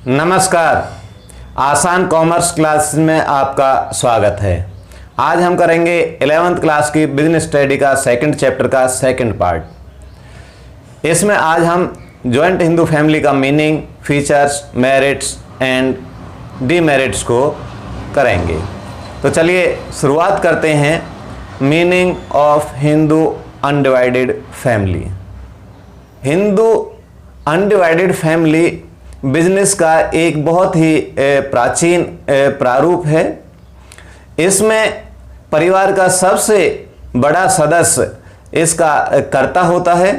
नमस्कार। आसान commerce class में आपका स्वागत है। आज हम करेंगे 11th क्लास की बिजनेस स्टडी का सेकंड चैप्टर का सेकंड पार्ट। इसमें आज हम जॉइंट हिंदू फैमिली का meaning, features, merits and demerits को करेंगे। तो चलिए शुरुआत करते हैं। Meaning of Hindu undivided family. Hindu undivided family business का एक बहुत ही प्राचीन प्रारूप है। इसमें परिवार का सबसे बड़ा सदस्य इसका कर्ता होता है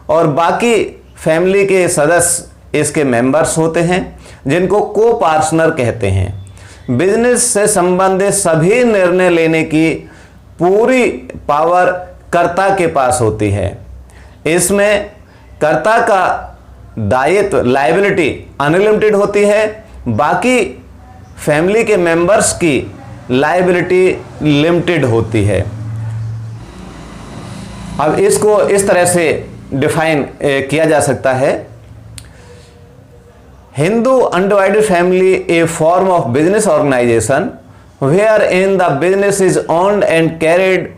और बाकी फैमिली के सदस्य इसके मेंबर्स होते हैं, जिनको को पार्टनर कहते हैं। बिजनेस से संबंधित सभी निर्णय लेने की पूरी पावर कर्ता के पास होती है। इसमें कर्ता का दायित्व, लायबिलिटी अनलिमिटेड होती है, बाकी फैमिली के मेंबर्स की लायबिलिटी लिमिटेड होती है। अब इसको इस तरह से डिफाइन किया जा सकता है। Hindu undivided family a form of business organization where in the business is owned and carried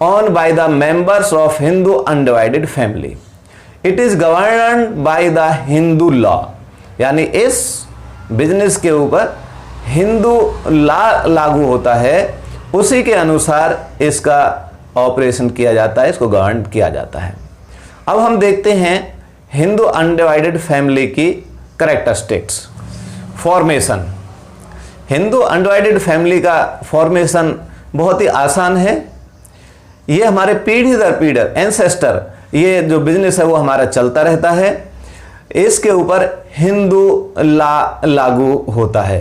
on by the members of Hindu undivided family. It is governed by the Hindu law, यानी इस बिजनेस के ऊपर हिंदू लॉ लागू होता है, उसी के अनुसार इसका ऑपरेशन किया जाता है, इसको गवर्न किया जाता है। अब हम देखते हैं हिंदू अनडिवाइडेड फैमिली की characteristics. Formation. Hindu undivided family का फॉर्मेशन बहुत ही आसान है। ये हमारे पीढ़ी दर पीढ़ी एंसेस्टर, ये जो बिजनेस है वो हमारा चलता रहता है। इसके ऊपर हिंदू लॉ लागू होता है।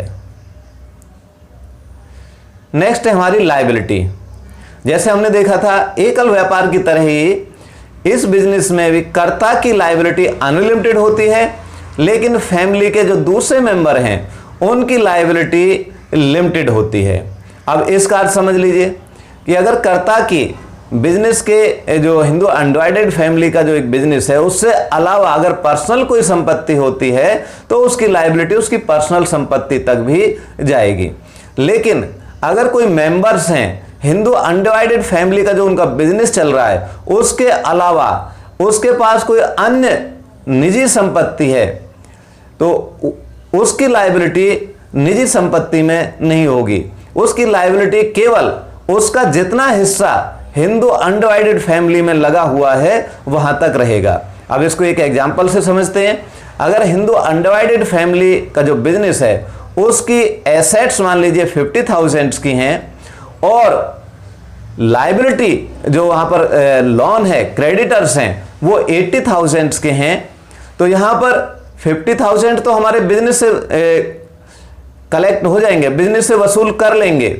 नेक्स्ट है हमारी लायबिलिटी। जैसे हमने देखा था एकल व्यापार की तरह ही इस बिजनेस में भी कर्ता की लायबिलिटी अनलिमिटेड होती है, लेकिन फैमिली के जो दूसरे मेंबर हैं उनकी लायबिलिटी लिमिटेड होती है। अब इसका अर्थ समझ लीजिए कि अगर कर्ता की बिजनेस के जो हिंदू अनडिवाइडेड फैमिली का जो एक बिजनेस है उससे अलावा अगर पर्सनल कोई संपत्ति होती है तो उसकी लायबिलिटी उसकी पर्सनल संपत्ति तक भी जाएगी। लेकिन अगर कोई मेंबर्स हैं हिंदू अनडिवाइडेड फैमिली का, जो उनका बिजनेस चल रहा है, उसके अलावा उसके पास कोई अन्य निजी संपत्ति है तो उसकी लायबिलिटी निजी संपत्ति में नहीं होगी। उसकी लायबिलिटी केवल उसका जितना हिस्सा हिंदू अनडिवाइडेड फैमिली में लगा हुआ है वहां तक रहेगा। अब इसको एक एग्जांपल से समझते हैं। अगर हिंदू अनडिवाइडेड फैमिली का जो बिजनेस है उसकी एसेट्स मान लीजिए 50,000 की हैं और लायबिलिटी जो वहां पर लोन है, क्रेडिटर्स हैं, वो 80,000 के हैं, तो यहां पर 50,000 तो हमारे बिजनेस से कलेक्ट हो जाएंगे, बिजनेस से वसूल कर लेंगे,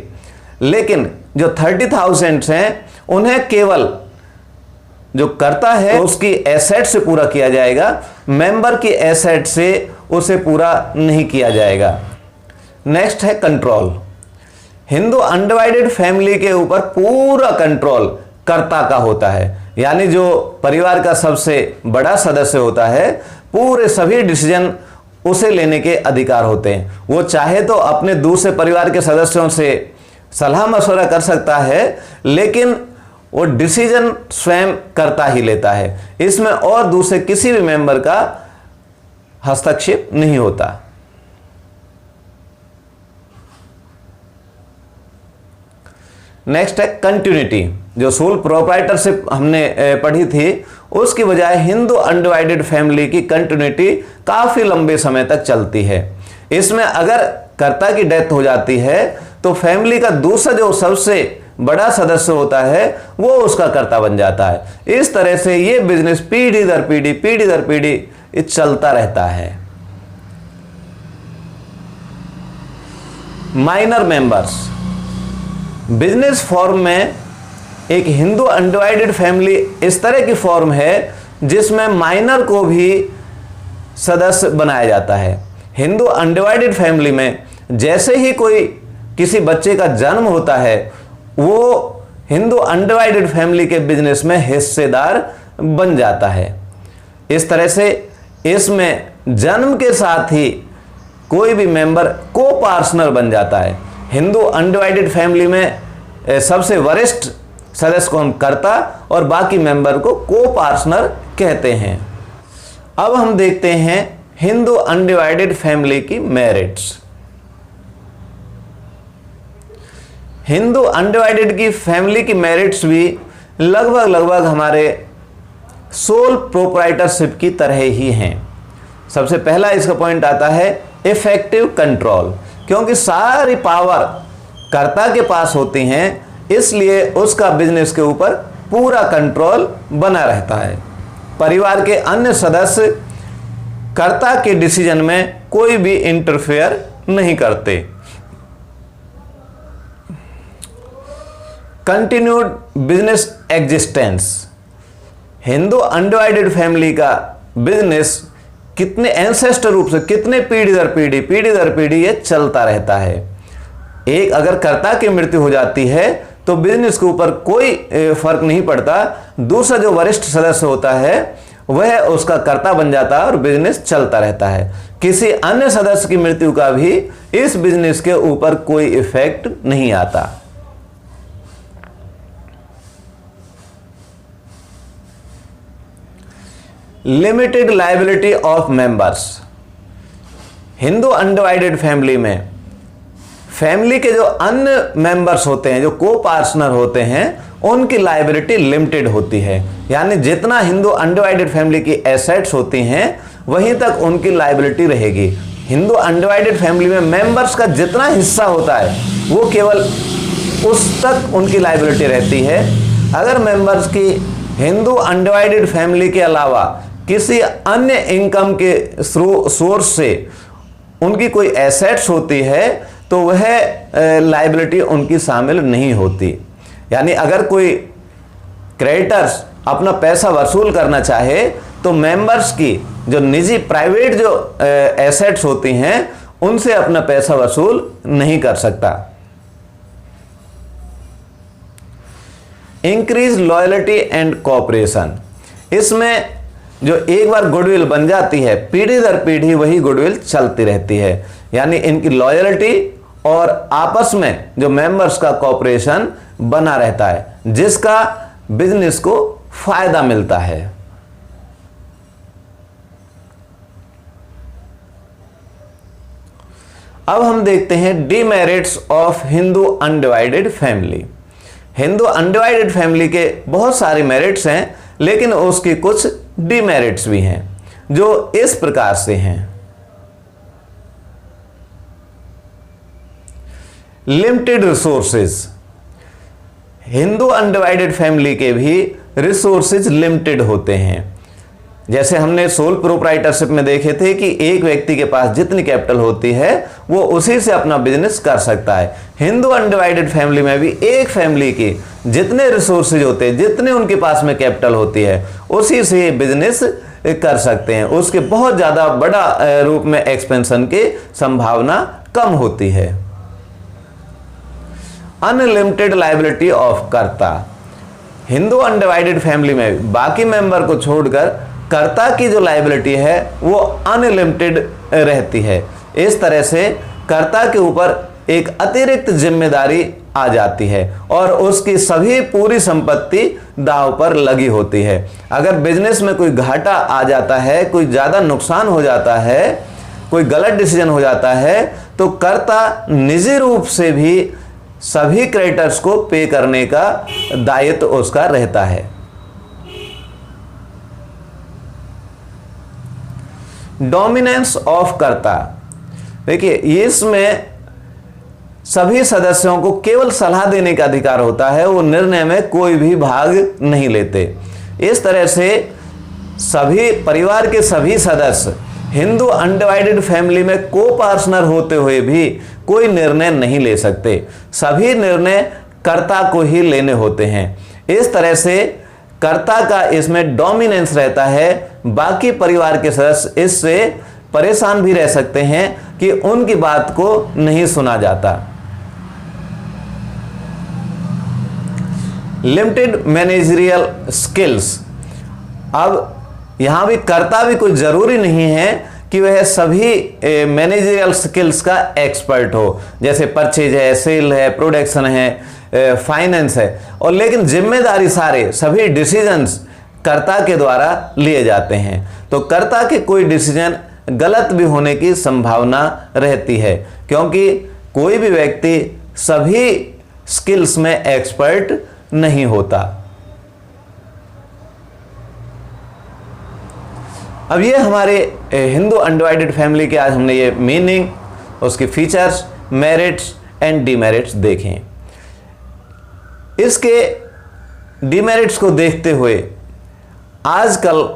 लेकिन जो 30,000 हैं उन्हें केवल जो करता है उसकी एसेट से पूरा किया जाएगा, मेंबर की एसेट से उसे पूरा नहीं किया जाएगा। नेक्स्ट है कंट्रोल। हिंदू अनडिवाइडेड फैमिली के ऊपर पूरा कंट्रोल कर्ता का होता है, यानी जो परिवार का सबसे बड़ा सदस्य होता है, पूरे सभी डिसीजन उसे लेने के अधिकार होते हैं। वो चाहे तो अपने दूसरे परिवार के सदस्यों से सलाह मशवरा कर सकता है, लेकिन वो डिसीजन स्वयं करता ही लेता है। इसमें और दूसरे किसी भी मेंबर का हस्तक्षेप नहीं होता। नेक्स्ट है कंटिन्यूटी। जो सोल प्रोप्राइटरशिप हमने पढ़ी थी, उसकी बजाय हिंदू अनडिवाइडेड फैमिली की कंटिन्यूटी काफी लंबे समय तक चलती है। इसमें अगर कर्ता की डेथ हो जाती है तो फैमिली का दूसरा जो सबसे बड़ा सदस्य होता है वो उसका कर्ता बन जाता है। इस तरह से ये बिजनेस पीढ़ी दर पीढ़ी चलता रहता है। Minor members. बिजनेस फॉर्म में एक हिंदू अनडिवाइडेड फैमिली इस तरह की फॉर्म है जिसमें माइनर को भी सदस्य बनाया जाता है। हिंदू अनडिवाइडेड फैमिली में जैसे ही कोई किसी बच्चे का जन्म होता है वो हिंदू अनडिवाइडेड फैमिली के बिजनेस में हिस्सेदार बन जाता है। इस तरह से इसमें जन्म के साथ ही कोई भी मेंबर को पार्टनर बन जाता है। हिंदू अनडिवाइडेड फैमिली में सबसे वरिष्ठ सदस्य को हम कर्ता और बाकी मेंबर को को पार्टनर कहते हैं। अब हम देखते हैं हिंदू अनडिवाइडेड फैमिली की मेरिट्स। हिंदू अनडिवाइडेड की फैमिली की मेरिट्स भी लगभग हमारे सोल प्रोप्राइटरशिप की तरह ही हैं। सबसे पहला इसका पॉइंट आता है इफेक्टिव कंट्रोल, क्योंकि सारी पावर कर्ता के पास होती हैं, इसलिए उसका बिजनेस के ऊपर पूरा कंट्रोल बना रहता है। परिवार के अन्य सदस्य कर्ता के डिसीजन में कोई भी इंटरफेयर नहीं करते। Continued business existence, Hindu undivided family का बिजनेस कितने एंसेस्टर रूप से, कितने पीढ़ी दर पीढ़ी ये चलता रहता है। एक अगर कर्ता की मृत्यु हो जाती है तो बिजनेस के ऊपर कोई फर्क नहीं पड़ता, दूसरा जो वरिष्ठ सदस्य होता है वह उसका कर्ता बन जाता है और बिजनेस चलता रहता है। किसी अन्य सदस्य की मृत्यु का भी इस बिजनेस के ऊपर कोई इफेक्ट नहीं आता। Limited liability of members, Hindu undivided family में फैमिली के जो अन्य मेंबर्स होते हैं, जो को पार्टनर होते हैं, उनकी लायबिलिटी लिमिटेड होती है। यानी जितना हिंदू अनडिवाइडेड फैमिली की एसेट्स होती हैं वहीं तक उनकी लायबिलिटी रहेगी। हिंदू अनडिवाइडेड फैमिली में मेंबर्स का जितना हिस्सा होता है वो केवल उस तक उनकी लायबिलिटी रहती है। अगर मेंबर्स की हिंदू अनडिवाइडेड फैमिली के अलावा किसी अन्य इनकम के सोर्स से उनकी कोई एसेट्स होती है तो वह लायबिलिटी उनकी शामिल नहीं होती। यानी अगर कोई क्रेडिटर्स अपना पैसा वसूल करना चाहे तो मेंबर्स की जो निजी प्राइवेट जो एसेट्स होती हैं उनसे अपना पैसा वसूल नहीं कर सकता। इंक्रीज लॉयल्टी एंड कोऑपरेशन, इसमें जो एक बार गुडविल बन जाती है पीढ़ी दर पीढ़ी वही गुडविल चलती रहती है। यानी इनकी लॉयल्टी और आपस में जो मेंबर्स का कोऑपरेशन बना रहता है जिसका बिजनेस को फायदा मिलता है। अब हम देखते हैं demerits of Hindu undivided family. Hindu undivided family के बहुत सारे मेरिट्स हैं, लेकिन उसकी कुछ डीमेरिट्स भी हैं जो इस प्रकार से हैं। Limited resources, Hindu undivided family के भी रिसोर्सेज लिमिटेड होते हैं। जैसे हमने सोल प्रोप्राइटरशिप में देखे थे कि एक व्यक्ति के पास जितनी कैपिटल होती है वो उसी से अपना बिजनेस कर सकता है। हिंदू अनडिवाइडेड फैमिली में भी एक फैमिली की जितने रिसोर्सेज होते हैं, जितने उनके पास में कैपिटल होती है, उसी से बिजनेस कर सकते हैं। उसके बहुत ज़्यादा बड़ा रूप में एक्सपेंशन की संभावना कम होती है। अनलिमिटेड लायबिलिटी ऑफ कर्ता, हिंदू अनडिवाइडेड फैमिली में बाकी मेंबर को छोड़कर कर्ता की जो लायबिलिटी है वो अनलिमिटेड रहती है। इस तरह से कर्ता के ऊपर एक अतिरिक्त जिम्मेदारी आ जाती है और उसकी सभी पूरी संपत्ति दांव पर लगी होती है। अगर बिजनेस में कोई घाटा आ जाता है, कोई ज़्यादा नुकसान हो जाता है, कोई गलत डिसीजन हो जाता है, तो कर्ता निजी रूप से भी सभी क्रेडिटर्स को पे करने का दायित्व उसका रहता है। डोमिनेंस ऑफ कर्ता, देखिए इसमें सभी सदस्यों को केवल सलाह देने का अधिकार होता है, वो निर्णय में कोई भी भाग नहीं लेते। इस तरह से सभी परिवार के सभी सदस्य हिंदू अनडिवाइडेड फैमिली में को पार्टनर होते हुए भी कोई निर्णय नहीं ले सकते। सभी निर्णय कर्ता को ही लेने होते हैं। इस तरह से कर्ता का इसमें डोमिनेंस रहता है। बाकी परिवार के सदस्य इससे परेशान भी रह सकते हैं कि उनकी बात को नहीं सुना जाता। लिमिटेड मैनेजरियल स्किल्स, अब यहां भी कर्ता भी कोई जरूरी नहीं है कि वह सभी मैनेजरियल स्किल्स का एक्सपर्ट हो, जैसे परचेज है, सेल है, प्रोडक्शन है, फाइनेंस है, और लेकिन जिम्मेदारी सारे सभी डिसीजंस कर्ता के द्वारा लिए जाते हैं। तो कर्ता के कोई डिसीजन गलत भी होने की संभावना रहती है, क्योंकि कोई भी व्यक्ति सभी स्किल्स में एक्सपर्ट नहीं होता। अब ये हमारे हिंदू अनडिवाइडेड फैमिली के आज हमने ये मीनिंग, उसके फीचर्स, मेरिट्स एंड डीमेरिट्स देखें। इसके डीमेरिट्स को देखते हुए आजकल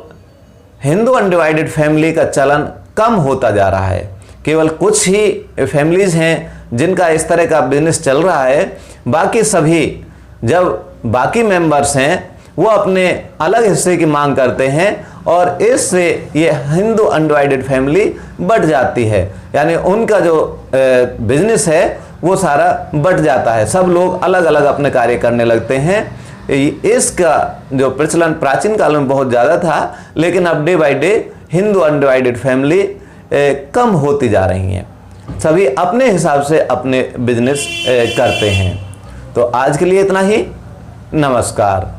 हिंदू अनडिवाइडेड फैमिली का चलन कम होता जा रहा है। केवल कुछ ही फैमिलीज हैं जिनका इस तरह का बिजनेस चल रहा है, बाकी सभी, जब बाकी मेंबर्स हैं वो अपने अलग हिस्से की मांग करते हैं और इससे ये हिंदू अनडिवाइडेड फैमिली बढ़ जाती है, यानी उनका जो बिजनेस है वो सारा बढ़ जाता है, सब लोग अलग अलग अपने कार्य करने लगते हैं। इसका जो प्रचलन प्राचीन काल में बहुत ज़्यादा था, लेकिन अब day by day Hindu undivided family कम होती जा रही हैं, सभी अपने हिसाब से अपने बिजनेस करते हैं। तो आज के लिए इतना ही, नमस्कार।